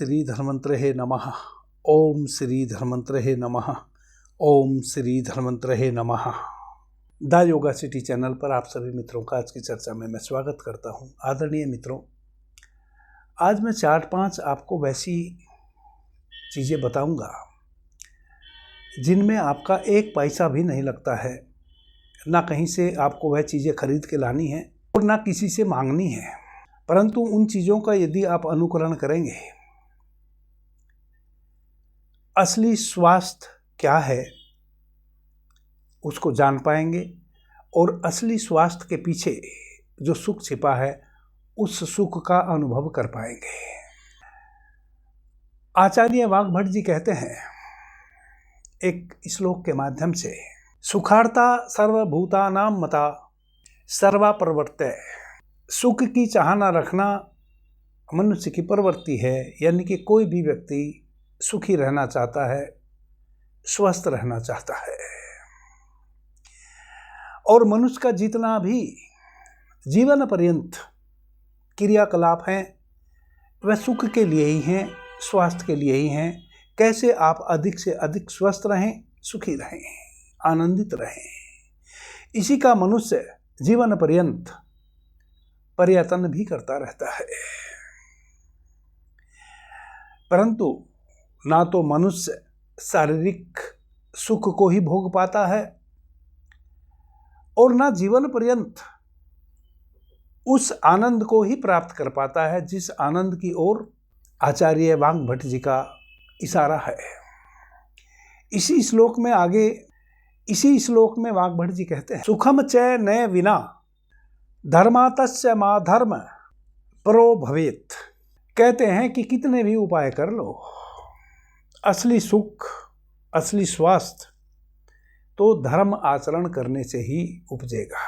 श्री धन्वन्तरे नमः। ओम श्री धन्वन्तरे नमः। ओम श्री धन्वन्तरे नमः। द योगा सिटी चैनल पर आप सभी मित्रों का आज की चर्चा में मैं स्वागत करता हूं। आदरणीय मित्रों, आज मैं 4-5 आपको वैसी चीज़ें बताऊंगा जिनमें आपका एक पैसा भी नहीं लगता है, ना कहीं से आपको वह चीज़ें खरीद के लानी है और ना किसी से मांगनी है, परंतु उन चीज़ों का यदि आप अनुकरण करेंगे, असली स्वास्थ्य क्या है उसको जान पाएंगे और असली स्वास्थ्य के पीछे जो सुख छिपा है उस सुख का अनुभव कर पाएंगे। आचार्य वाग्भट जी कहते हैं एक श्लोक के माध्यम से, सुखार्ता सर्वभूतानां मता सर्वा प्रवृत्ति। सुख की चाहना रखना मनुष्य की प्रवृत्ति है, यानी कि कोई भी व्यक्ति सुखी रहना चाहता है, स्वस्थ रहना चाहता है। और मनुष्य का जितना भी जीवन पर्यंत क्रियाकलाप हैं वह सुख के लिए ही हैं, स्वास्थ्य के लिए ही हैं। कैसे आप अधिक से अधिक स्वस्थ रहें, सुखी रहें, आनंदित रहें, इसी का मनुष्य जीवन पर्यंत प्रयत्न भी करता रहता है। परंतु ना तो मनुष्य शारीरिक सुख को ही भोग पाता है और ना जीवन पर्यंत उस आनंद को ही प्राप्त कर पाता है जिस आनंद की ओर आचार्य वाग्भट जी का इशारा है। इसी श्लोक में वाग्भट जी कहते हैं, सुखम च न विना धर्मातस्य मा धर्म परो भवेत। कहते हैं कि कितने भी उपाय कर लो, असली सुख, असली स्वास्थ्य तो धर्म आचरण करने से ही उपजेगा।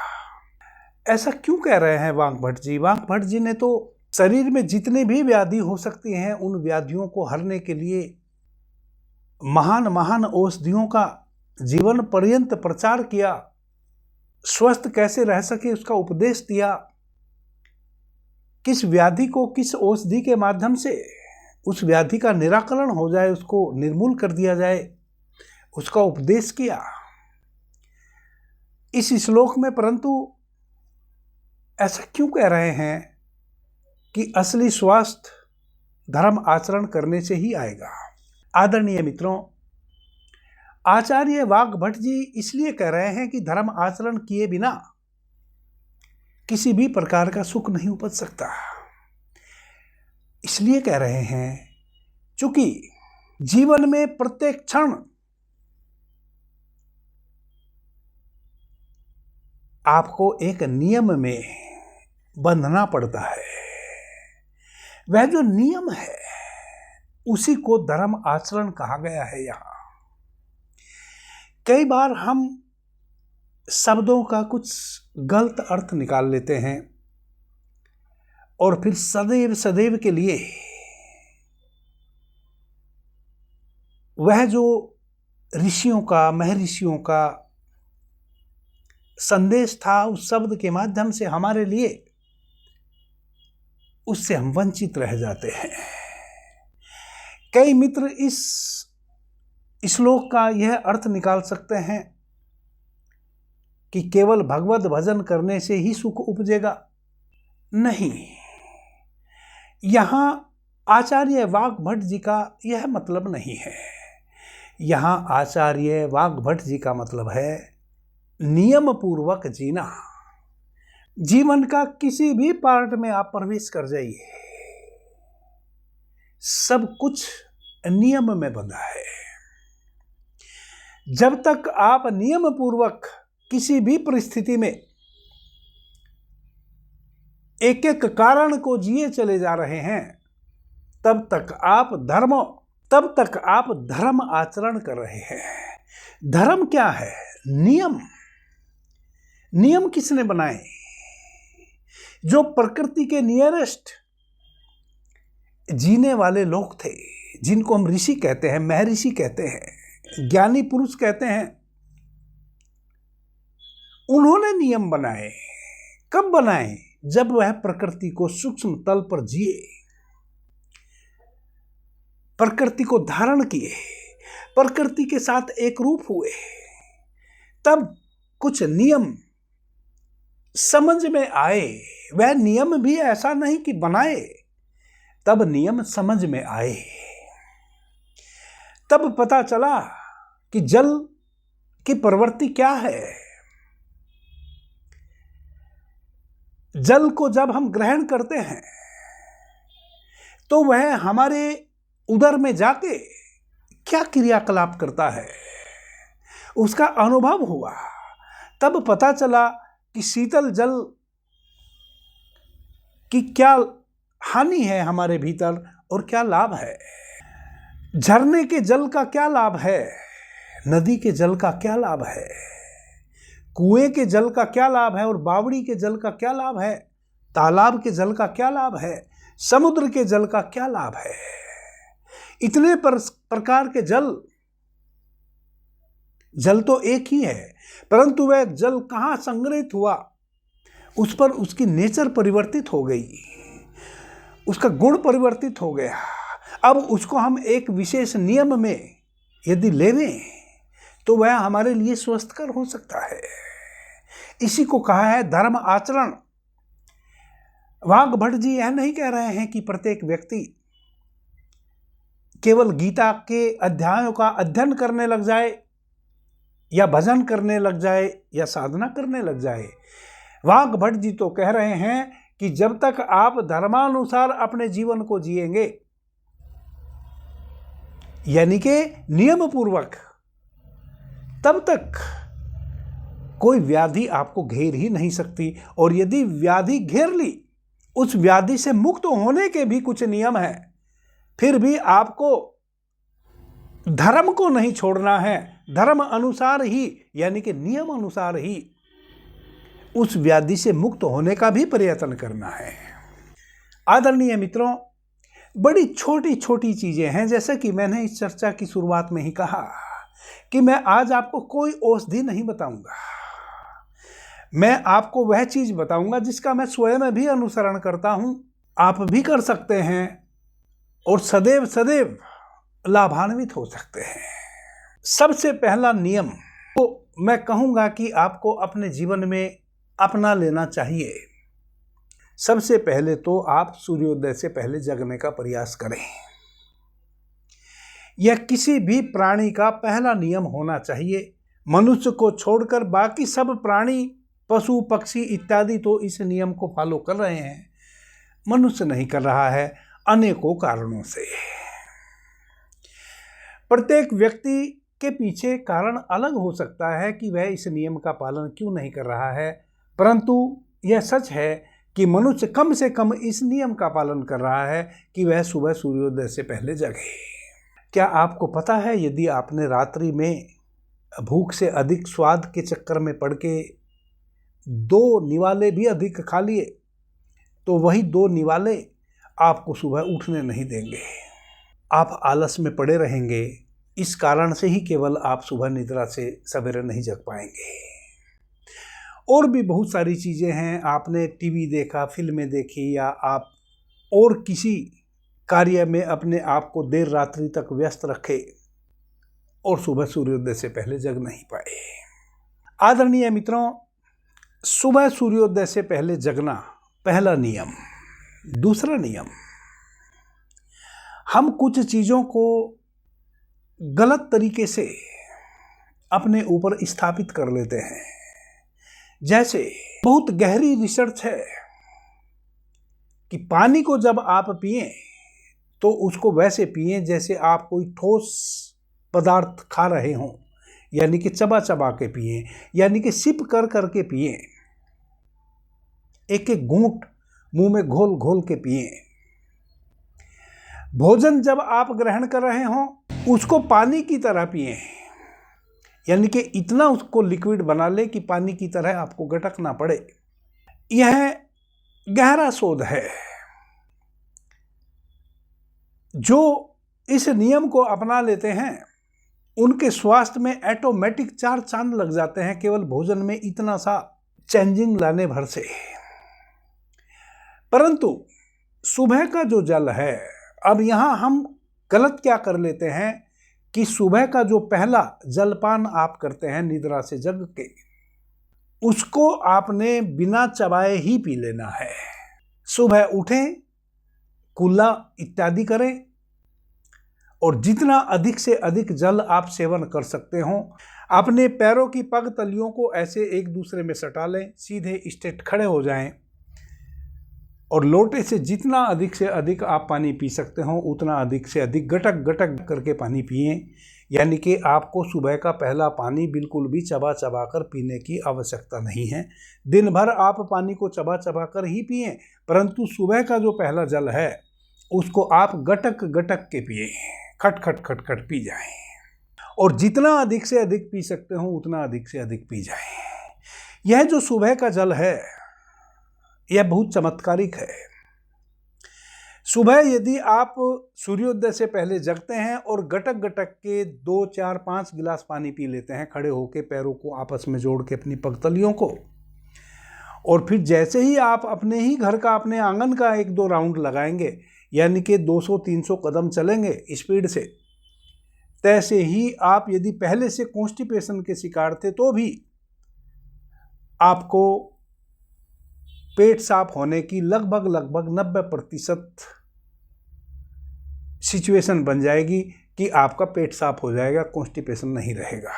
ऐसा क्यों कह रहे हैं वाग्भट जी? वाग्भट जी ने तो शरीर में जितने भी व्याधि हो सकती हैं उन व्याधियों को हरने के लिए महान महान औषधियों का जीवन पर्यंत प्रचार किया, स्वस्थ कैसे रह सके उसका उपदेश दिया, किस व्याधि को किस औषधि के माध्यम से उस व्याधि का निराकरण हो जाए, उसको निर्मूल कर दिया जाए, उसका उपदेश किया इस श्लोक में। परंतु ऐसा क्यों कह रहे हैं कि असली स्वास्थ्य धर्म आचरण करने से ही आएगा? आदरणीय मित्रों, आचार्य वाग्भट जी इसलिए कह रहे हैं कि धर्म आचरण किए बिना किसी भी प्रकार का सुख नहीं उपज सकता। इसलिए कह रहे हैं क्योंकि जीवन में प्रत्येक क्षण आपको एक नियम में बंधना पड़ता है। वह जो नियम है उसी को धर्म आचरण कहा गया है। यहाँ कई बार हम शब्दों का कुछ गलत अर्थ निकाल लेते हैं और फिर सदैव सदैव के लिए वह जो ऋषियों का, महर्षियों का संदेश था उस शब्द के माध्यम से हमारे लिए, उससे हम वंचित रह जाते हैं। कई मित्र इस श्लोक का यह अर्थ निकाल सकते हैं कि केवल भगवत भजन करने से ही सुख उपजेगा। नहीं, यहां आचार्य वाग्भट जी का यह मतलब नहीं है। यहां आचार्य वाग्भट जी का मतलब है नियम पूर्वक जीना। जीवन का किसी भी पार्ट में आप प्रवेश कर जाइए, सब कुछ नियम में बंधा है। जब तक आप नियम पूर्वक किसी भी परिस्थिति में एक एक कारण को जिए चले जा रहे हैं, तब तक आप धर्म आचरण कर रहे हैं। धर्म क्या है? नियम। नियम किसने बनाए? जो प्रकृति के नियरेस्ट जीने वाले लोग थे, जिनको हम ऋषि कहते हैं, महर्षि कहते हैं, ज्ञानी पुरुष कहते हैं, उन्होंने नियम बनाए। कब बनाए? जब वह प्रकृति को सूक्ष्म तल पर जिए। प्रकृति को धारण किए, प्रकृति के साथ एक रूप हुए, तब कुछ नियम समझ में आए। वह नियम भी ऐसा नहीं कि बनाए, तब नियम समझ में आए। तब पता चला कि जल की प्रवृत्ति क्या है। जल को जब हम ग्रहण करते हैं तो वह हमारे उदर में जाके क्या क्रियाकलाप करता है, उसका अनुभव हुआ। तब पता चला कि शीतल जल की क्या हानि है हमारे भीतर और क्या लाभ है। झरने के जल का क्या लाभ है, नदी के जल का क्या लाभ है, कुएं के जल का क्या लाभ है और बावड़ी के जल का क्या लाभ है, तालाब के जल का क्या लाभ है, समुद्र के जल का क्या लाभ है। इतने प्रकार के जल तो एक ही है, परंतु वह जल कहाँ संग्रहित हुआ, उस पर उसकी नेचर परिवर्तित हो गई, उसका गुण परिवर्तित हो गया। अब उसको हम एक विशेष नियम में यदि लेवें तो वह हमारे लिए स्वस्थकर हो सकता है। इसी को कहा है धर्म आचरण। वाघभट्ट जी यह नहीं कह रहे हैं कि प्रत्येक व्यक्ति केवल गीता के अध्यायों का अध्ययन करने लग जाए या भजन करने लग जाए या साधना करने लग जाए। वाघभट्ट जी तो कह रहे हैं कि जब तक आप धर्मानुसार अपने जीवन को जिएंगे, यानी कि नियम पूर्वक, तब तक कोई व्याधि आपको घेर ही नहीं सकती। और यदि व्याधि घेर ली, उस व्याधि से मुक्त होने के भी कुछ नियम हैं। फिर भी आपको धर्म को नहीं छोड़ना है, धर्म अनुसार ही यानी कि नियम अनुसार ही उस व्याधि से मुक्त होने का भी प्रयत्न करना है। आदरणीय मित्रों, बड़ी छोटी छोटी चीजें हैं। जैसे कि मैंने इस चर्चा की शुरुआत में ही कहा कि मैं आज आपको कोई औषधि नहीं बताऊंगा, मैं आपको वह चीज बताऊंगा जिसका मैं स्वयं भी अनुसरण करता हूं, आप भी कर सकते हैं और सदैव सदैव लाभान्वित हो सकते हैं। सबसे पहला नियम तो मैं कहूंगा कि आपको अपने जीवन में अपना लेना चाहिए। सबसे पहले तो आप सूर्योदय से पहले जगने का प्रयास करें। यह किसी भी प्राणी का पहला नियम होना चाहिए। मनुष्य को छोड़कर बाकी सब प्राणी, पशु पक्षी इत्यादि तो इस नियम को फॉलो कर रहे हैं, मनुष्य नहीं कर रहा है अनेकों कारणों से। प्रत्येक व्यक्ति के पीछे कारण अलग हो सकता है कि वह इस नियम का पालन क्यों नहीं कर रहा है, परंतु यह सच है कि मनुष्य कम से कम इस नियम का पालन कर रहा है कि वह सुबह सूर्योदय से पहले जगे। क्या आपको पता है, यदि आपने रात्रि में भूख से अधिक स्वाद के चक्कर में पड़ के 2 निवाले भी अधिक खा लिए, तो वही 2 निवाले आपको सुबह उठने नहीं देंगे, आप आलस में पड़े रहेंगे। इस कारण से ही केवल आप सुबह निद्रा से सवेरे नहीं जग पाएंगे। और भी बहुत सारी चीज़ें हैं, आपने टीवी देखा, फिल्में देखी, या आप और किसी कार्य में अपने आप को देर रात्रि तक व्यस्त रखे और सुबह सूर्योदय से पहले जग नहीं पाए। आदरणीय मित्रों, सुबह सूर्योदय से पहले जगना पहला नियम। दूसरा नियम, हम कुछ चीज़ों को गलत तरीके से अपने ऊपर स्थापित कर लेते हैं। जैसे बहुत गहरी रिसर्च है कि पानी को जब आप पिएं तो उसको वैसे पिएं जैसे आप कोई ठोस पदार्थ खा रहे हों, यानी कि चबा चबा के पिएं, यानी कि सिप कर करके पिएं, एक एक घूंट मुंह में घोल घोल के पिएं। भोजन जब आप ग्रहण कर रहे हों उसको पानी की तरह पिएं, यानी कि इतना उसको लिक्विड बना ले कि पानी की तरह आपको गटकना पड़े। यह गहरा शोध है। जो इस नियम को अपना लेते हैं उनके स्वास्थ्य में ऑटोमेटिक 4 चांद लग जाते हैं, केवल भोजन में इतना सा चेंजिंग लाने भर से। परंतु सुबह का जो जल है, अब यहाँ हम गलत क्या कर लेते हैं कि सुबह का जो पहला जलपान आप करते हैं निद्रा से जग के, उसको आपने बिना चबाए ही पी लेना है। सुबह उठें, कुल्ला इत्यादि करें और जितना अधिक से अधिक जल आप सेवन कर सकते हो, अपने पैरों की पग तलियों को ऐसे एक दूसरे में सटा लें, सीधे स्ट्रेट खड़े हो जाएं और लोटे से जितना अधिक से अधिक आप पानी पी सकते हो उतना अधिक से अधिक गटक गटक करके पानी पिएं। यानी कि आपको सुबह का पहला पानी बिल्कुल भी चबा चबा कर पीने की आवश्यकता नहीं है। दिन भर आप पानी को चबा चबा कर ही पिएं, परंतु सुबह का जो पहला जल है उसको आप गटक गटक के पिए, खट खट खट खट पी जाएं और जितना अधिक से अधिक पी सकते हो उतना अधिक से अधिक पी जाएं। यह जो सुबह का जल है यह बहुत चमत्कारिक है। सुबह यदि आप सूर्योदय से पहले जगते हैं और गटक गटक के 2, 4, 5 गिलास पानी पी लेते हैं खड़े होकर, पैरों को आपस में जोड़ के अपनी पगतलियों को, और फिर जैसे ही आप अपने ही घर का, अपने आंगन का 1-2 राउंड लगाएंगे, यानी कि 200-300 कदम चलेंगे स्पीड से, तैसे ही आप यदि पहले से कॉन्स्टिपेशन के शिकार थे तो भी आपको पेट साफ होने की लगभग 90% सिचुएशन बन जाएगी कि आपका पेट साफ हो जाएगा, कॉन्स्टिपेशन नहीं रहेगा।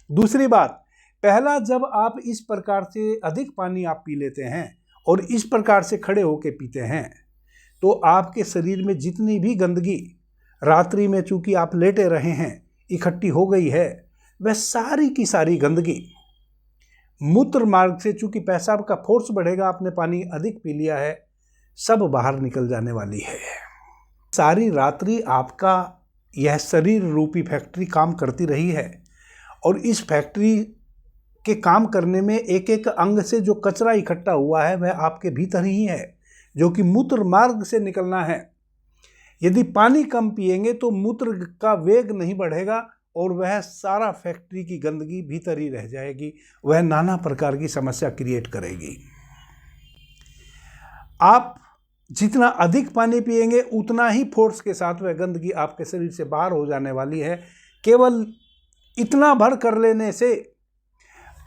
दूसरी बात, पहला जब आप इस प्रकार से अधिक पानी आप पी लेते हैं और इस प्रकार से खड़े होकर पीते हैं तो आपके शरीर में जितनी भी गंदगी रात्रि में चूंकि आप लेटे रहे हैं इकट्ठी हो गई है, वह सारी की सारी गंदगी मूत्र मार्ग से, चूंकि पेशाब का फोर्स बढ़ेगा, आपने पानी अधिक पी लिया है, सब बाहर निकल जाने वाली है। सारी रात्रि आपका यह शरीर रूपी फैक्ट्री काम करती रही है और इस फैक्ट्री के काम करने में एक एक अंग से जो कचरा इकट्ठा हुआ है वह आपके भीतर ही है, जो कि मूत्र मार्ग से निकलना है। यदि पानी कम पिएंगे तो मूत्र का वेग नहीं बढ़ेगा और वह सारा फैक्ट्री की गंदगी भीतर ही रह जाएगी, वह नाना प्रकार की समस्या क्रिएट करेगी। आप जितना अधिक पानी पिएंगे उतना ही फोर्स के साथ वह गंदगी आपके शरीर से बाहर हो जाने वाली है। केवल इतना भर कर लेने से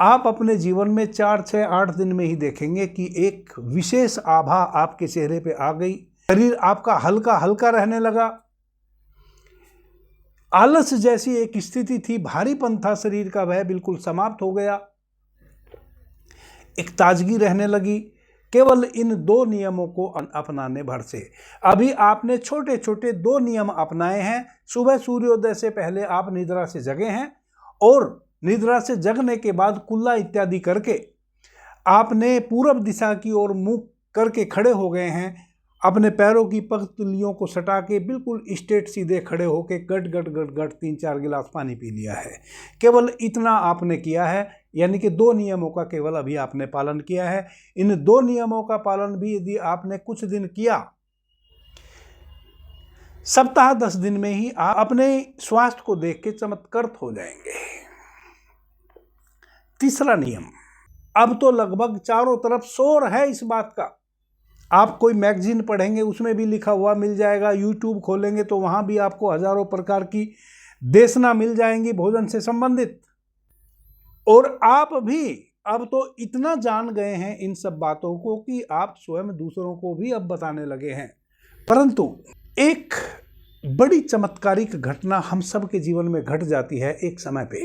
आप अपने जीवन में 4, 6, 8 दिन में ही देखेंगे कि एक विशेष आभा आपके चेहरे पे आ गई, शरीर आपका हल्का हल्का रहने लगा, आलस जैसी एक स्थिति थी, भारीपन था शरीर का, वह बिल्कुल समाप्त हो गया, एक ताजगी रहने लगी, केवल इन 2 नियमों को अपनाने भर से। अभी आपने छोटे छोटे 2 नियम अपनाए हैं। सुबह सूर्योदय से पहले आप निद्रा से जगे हैं और निद्रा से जगने के बाद कुल्ला इत्यादि करके आपने पूर्व दिशा की ओर मुंह करके खड़े हो गए हैं, अपने पैरों की पगतलियों को सटा के बिल्कुल स्ट्रेट सीधे खड़े होके गट गट गट गट 3-4 गिलास पानी पी लिया है। केवल इतना आपने किया है, यानी कि 2 नियमों का केवल अभी आपने पालन किया है। इन 2 नियमों का पालन भी यदि आपने कुछ दिन किया, सप्ताह 10 दिन में ही आप अपने स्वास्थ्य को देख के चमत्कृत हो जाएंगे। तीसरा नियम, अब तो लगभग चारों तरफ शोर है इस बात का। आप कोई मैगजीन पढ़ेंगे उसमें भी लिखा हुआ मिल जाएगा, यूट्यूब खोलेंगे तो वहाँ भी आपको हजारों प्रकार की देशना मिल जाएंगी भोजन से संबंधित, और आप भी अब तो इतना जान गए हैं इन सब बातों को कि आप स्वयं दूसरों को भी अब बताने लगे हैं। परंतु एक बड़ी चमत्कारिक घटना हम सब के जीवन में घट जाती है एक समय पे।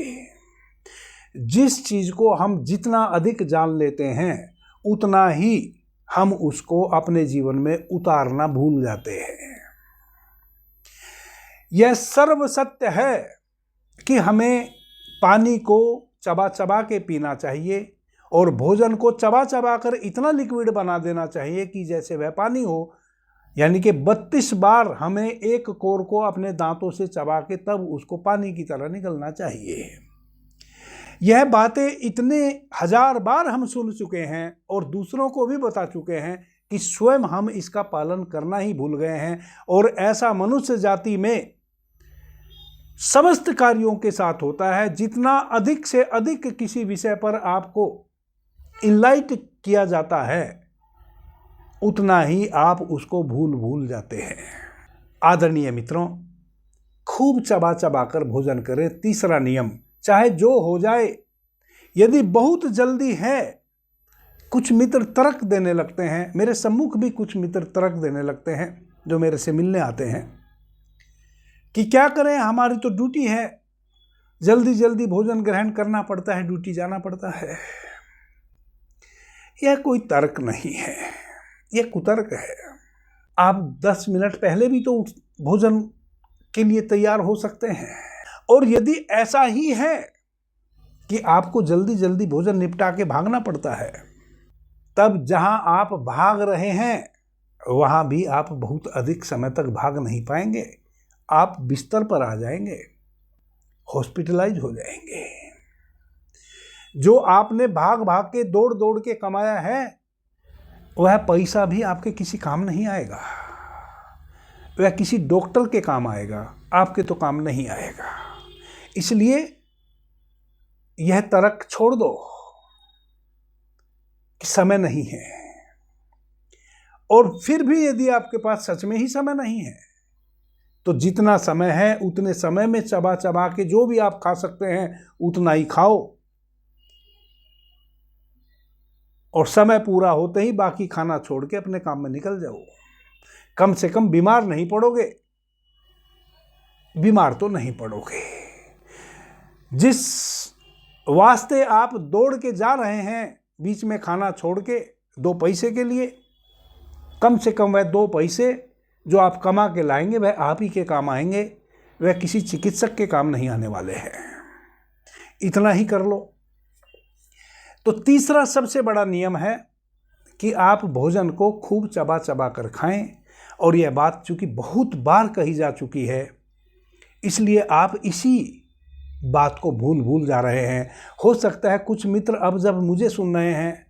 जिस चीज को हम जितना अधिक जान लेते हैं उतना ही हम उसको अपने जीवन में उतारना भूल जाते हैं। यह सर्व सत्य है कि हमें पानी को चबा चबा के पीना चाहिए और भोजन को चबा चबा कर इतना लिक्विड बना देना चाहिए कि जैसे वह पानी हो, यानी कि 32 बार हमें एक कोर को अपने दांतों से चबा के तब उसको पानी की तरह निकलना चाहिए। यह बातें इतने 1000 बार हम सुन चुके हैं और दूसरों को भी बता चुके हैं कि स्वयं हम इसका पालन करना ही भूल गए हैं। और ऐसा मनुष्य जाति में समस्त कार्यों के साथ होता है। जितना अधिक से अधिक किसी विषय पर आपको इनलाइट किया जाता है उतना ही आप उसको भूल जाते हैं। आदरणीय मित्रों, खूब चबा चबा कर भोजन करें। तीसरा नियम, चाहे जो हो जाए, यदि बहुत जल्दी है, कुछ मित्र तर्क देने लगते हैं, मेरे सम्मुख भी कुछ मित्र तर्क देने लगते हैं जो मेरे से मिलने आते हैं कि क्या करें, हमारी तो ड्यूटी है, जल्दी जल्दी भोजन ग्रहण करना पड़ता है, ड्यूटी जाना पड़ता है। यह कोई तर्क नहीं है, यह कुतर्क है। आप 10 मिनट पहले भी तो भोजन के लिए तैयार हो सकते हैं। और यदि ऐसा ही है कि आपको जल्दी जल्दी भोजन निपटा के भागना पड़ता है, तब जहां आप भाग रहे हैं वहां भी आप बहुत अधिक समय तक भाग नहीं पाएंगे। आप बिस्तर पर आ जाएंगे, हॉस्पिटलाइज हो जाएंगे। जो आपने भाग भाग के दौड़ दौड़ के कमाया है, वह पैसा भी आपके किसी काम नहीं आएगा। वह किसी डॉक्टर के काम आएगा, आपके तो काम नहीं आएगा। इसलिए यह तर्क छोड़ दो कि समय नहीं है। और फिर भी यदि आपके पास सच में ही समय नहीं है, तो जितना समय है उतने समय में चबा चबा के जो भी आप खा सकते हैं उतना ही खाओ, और समय पूरा होते ही बाकी खाना छोड़ के अपने काम में निकल जाओ। कम से कम बीमार नहीं पड़ोगे। बीमार तो नहीं पड़ोगे। जिस वास्ते आप दौड़ के जा रहे हैं बीच में खाना छोड़ के 2 पैसे के लिए, कम से कम वह 2 पैसे जो आप कमा के लाएंगे वह आप ही के काम आएंगे, वह किसी चिकित्सक के काम नहीं आने वाले हैं। इतना ही कर लो। तो तीसरा सबसे बड़ा नियम है कि आप भोजन को खूब चबा चबा कर खाएं। और यह बात चूंकि बहुत बार कही जा चुकी है, इसलिए आप इसी बात को भूल जा रहे हैं। हो सकता है कुछ मित्र अब जब मुझे सुन रहे हैं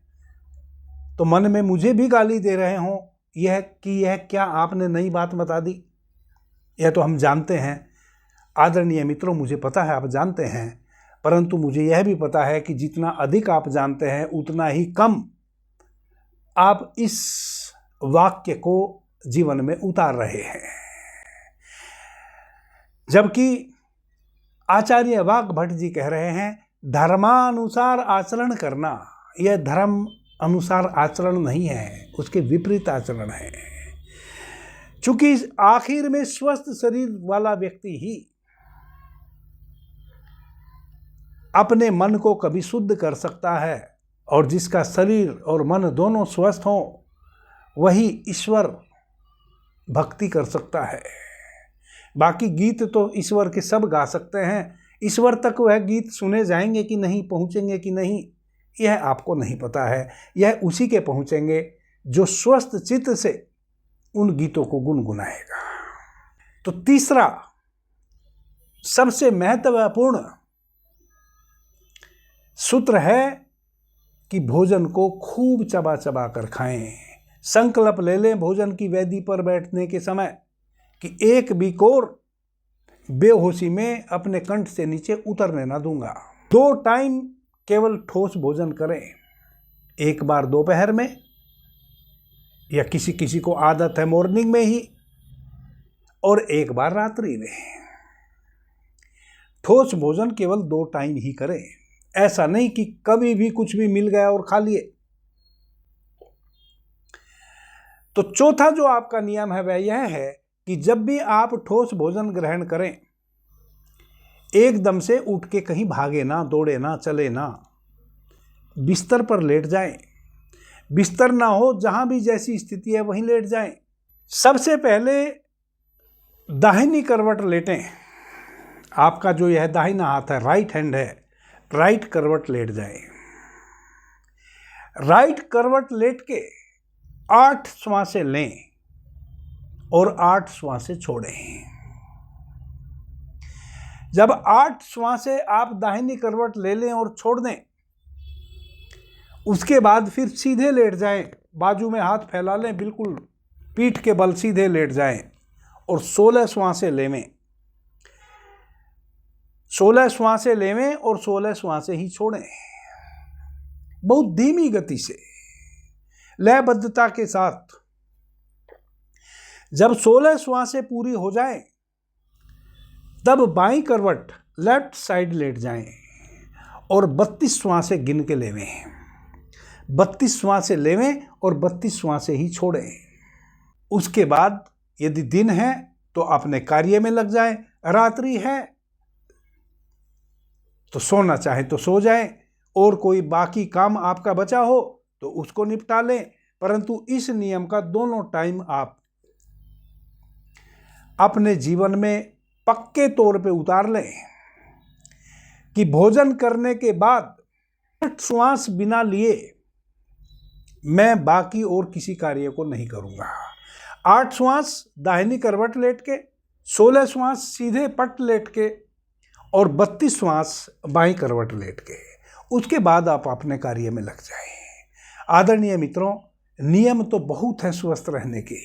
तो मन में मुझे भी गाली दे रहे हों, यह क्या आपने नई बात बता दी। यह तो हम जानते हैं आदरणीय मित्रों, मुझे पता है आप जानते हैं, परंतु मुझे यह भी पता है कि जितना अधिक आप जानते हैं उतना ही कम आप इस वाक्य को जीवन में उतार रहे हैं। जबकि आचार्य वाग्भट जी कह रहे हैं, धर्मानुसार आचरण करना, यह धर्म अनुसार आचरण नहीं है, उसके विपरीत आचरण है। चूंकि आखिर में स्वस्थ शरीर वाला व्यक्ति ही अपने मन को कभी शुद्ध कर सकता है, और जिसका शरीर और मन दोनों स्वस्थ हों वही ईश्वर भक्ति कर सकता है। बाकी गीत तो ईश्वर के सब गा सकते हैं, ईश्वर तक वह गीत सुने जाएंगे कि नहीं, पहुँचेंगे कि नहीं, यह आपको नहीं पता है। यह उसी के पहुँचेंगे जो स्वस्थ चित्त से उन गीतों को गुनगुनाएगा। तो तीसरा सबसे महत्वपूर्ण सूत्र है कि भोजन को खूब चबा चबा कर खाएं। संकल्प ले लें भोजन की वेदी पर बैठने के समय कि एक भी कोर बेहोशी में अपने कंठ से नीचे उतरने ना दूंगा। 2 टाइम केवल ठोस भोजन करें, एक बार दोपहर में, या किसी किसी को आदत है मॉर्निंग में ही, और एक बार रात्रि में। ठोस भोजन केवल 2 टाइम ही करें। ऐसा नहीं कि कभी भी कुछ भी मिल गया और खा लिए। तो चौथा जो आपका नियम है वह यह है कि जब भी आप ठोस भोजन ग्रहण करें, एकदम से उठ के कहीं भागे ना, दौड़े ना, चले ना, बिस्तर पर लेट जाएं। बिस्तर ना हो, जहां भी जैसी स्थिति है वहीं लेट जाएं। सबसे पहले दाहिनी करवट लेटें। आपका जो यह दाहिना हाथ है, राइट हैंड है, राइट करवट लेट जाएं। राइट करवट लेट के 8 श्वासें लें और 8 श्वासें छोड़ें। जब 8 श्वासें आप दाहिनी करवट ले लें और छोड़ दें, उसके बाद फिर सीधे लेट जाएं, बाजू में हाथ फैला लें, बिल्कुल पीठ के बल सीधे लेट जाएं और 16 श्वासें लेवें। 16 श्वासें लेवें और 16 श्वासें ही छोड़ें। बहुत धीमी गति से, लयबद्धता के साथ। जब 16 श्वासें पूरी हो जाएं, तब बाईं करवट लेफ्ट साइड लेट जाएं और 32 श्वासें गिन के लेवें। 32 श्वासें लेवें और 32 श्वासें ही छोड़ें। उसके बाद यदि दिन है तो अपने कार्य में लग जाएं, रात्रि है तो सोना चाहे तो सो जाएं, और कोई बाकी काम आपका बचा हो तो उसको निपटा लें। परंतु इस नियम का दोनों टाइम आप अपने जीवन में पक्के तौर पे उतार लें कि भोजन करने के बाद 8 श्वास बिना लिए मैं बाकी और किसी कार्य को नहीं करूंगा। 8 श्वास दाहिनी करवट लेट के, 16 श्वास सीधे पट लेट के और 32 श्वास बाईं करवट लेट के। उसके बाद आप अपने कार्य में लग जाएं। आदरणीय मित्रों, नियम तो बहुत है स्वस्थ रहने के,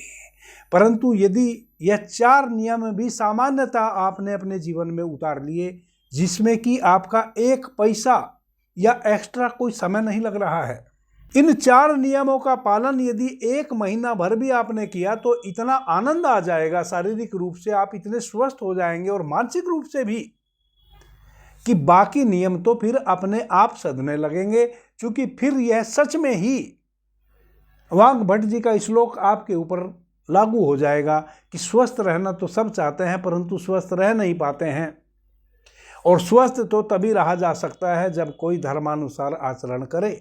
परंतु यदि यह 4 नियम भी सामान्यतः आपने अपने जीवन में उतार लिए, जिसमें कि आपका 1 पैसा या एक्स्ट्रा कोई समय नहीं लग रहा है, इन 4 नियमों का पालन यदि 1 महीना भर भी आपने किया तो इतना आनंद आ जाएगा, शारीरिक रूप से आप इतने स्वस्थ हो जाएंगे और मानसिक रूप से भी, कि बाकी नियम तो फिर अपने आप सधने लगेंगे। क्योंकि फिर यह सच में ही वाग्भ भट्ट जी का श्लोक आपके ऊपर लागू हो जाएगा कि स्वस्थ रहना तो सब चाहते हैं परंतु स्वस्थ रह नहीं पाते हैं। और स्वस्थ तो तभी रहा जा सकता है जब कोई धर्मानुसार आचरण करे।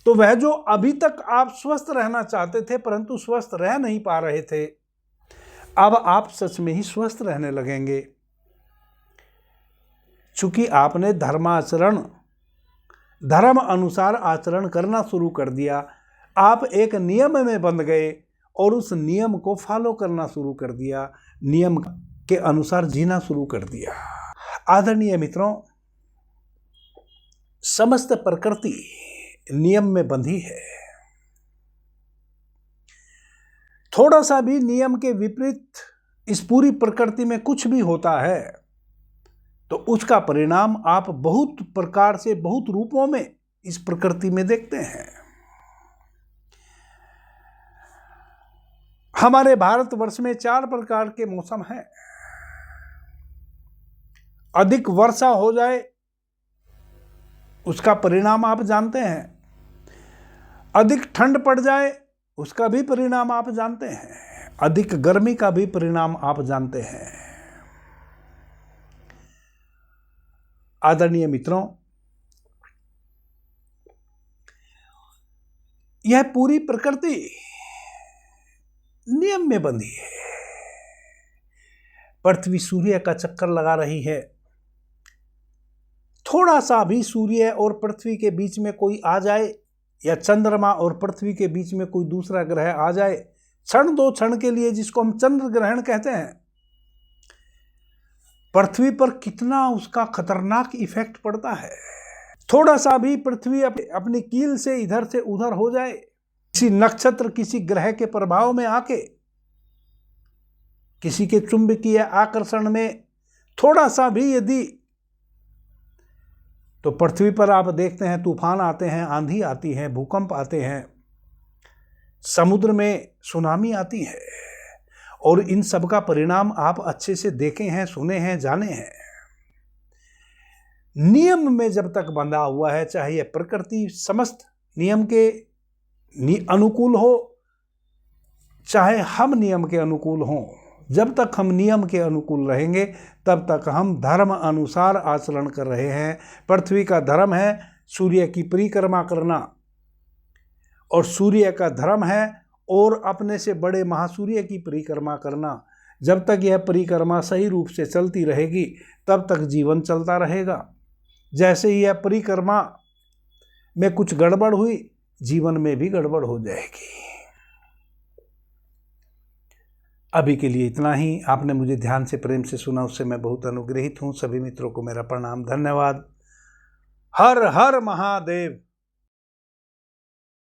तो वह जो अभी तक आप स्वस्थ रहना चाहते थे परंतु स्वस्थ रह नहीं पा रहे थे, अब आप सच में ही स्वस्थ रहने लगेंगे। चूंकि आपने धर्म अनुसार आचरण करना शुरू कर दिया, आप एक नियम में बंध गए और उस नियम को फॉलो करना शुरू कर दिया, नियम के अनुसार जीना शुरू कर दिया। आदरणीय मित्रों, समस्त प्रकृति नियम में बंधी है। थोड़ा सा भी नियम के विपरीत इस पूरी प्रकृति में कुछ भी होता है तो उसका परिणाम आप बहुत प्रकार से, बहुत रूपों में इस प्रकृति में देखते हैं। हमारे भारतवर्ष में 4 प्रकार के मौसम हैं। अधिक वर्षा हो जाए उसका परिणाम आप जानते हैं, अधिक ठंड पड़ जाए उसका भी परिणाम आप जानते हैं, अधिक गर्मी का भी परिणाम आप जानते हैं। आदरणीय मित्रों, यह पूरी प्रकृति नियम में बंधी है। पृथ्वी सूर्य का चक्कर लगा रही है। थोड़ा सा भी सूर्य और पृथ्वी के बीच में कोई आ जाए या चंद्रमा और पृथ्वी के बीच में कोई दूसरा ग्रह आ जाए, क्षण 2 क्षण के लिए, जिसको हम चंद्र ग्रहण कहते हैं, पृथ्वी पर कितना उसका खतरनाक इफेक्ट पड़ता है। थोड़ा सा भी पृथ्वी अपनी कील से इधर से उधर हो जाए, किसी नक्षत्र, किसी ग्रह के प्रभाव में आके, किसी के चुंबकीय आकर्षण में थोड़ा सा भी यदि, तो पृथ्वी पर आप देखते हैं तूफान आते हैं, आंधी आती है, भूकंप आते हैं, समुद्र में सुनामी आती है, और इन सब का परिणाम आप अच्छे से देखे हैं, सुने हैं, जाने हैं। नियम में जब तक बंधा हुआ है, चाहे यह प्रकृति समस्त नियम के अनुकूल हो, चाहे हम नियम के अनुकूल हों, जब तक हम नियम के अनुकूल रहेंगे तब तक हम धर्म अनुसार आचरण कर रहे हैं। पृथ्वी का धर्म है सूर्य की परिक्रमा करना, और सूर्य का धर्म है और अपने से बड़े महासूर्य की परिक्रमा करना। जब तक यह परिक्रमा सही रूप से चलती रहेगी तब तक जीवन चलता रहेगा। जैसे ही यह परिक्रमा में कुछ गड़बड़ हुई, जीवन में भी गड़बड़ हो जाएगी। अभी के लिए इतना ही। आपने मुझे ध्यान से, प्रेम से सुना, उससे मैं बहुत अनुग्रहित हूँ। सभी मित्रों को मेरा प्रणाम, धन्यवाद। हर हर महादेव।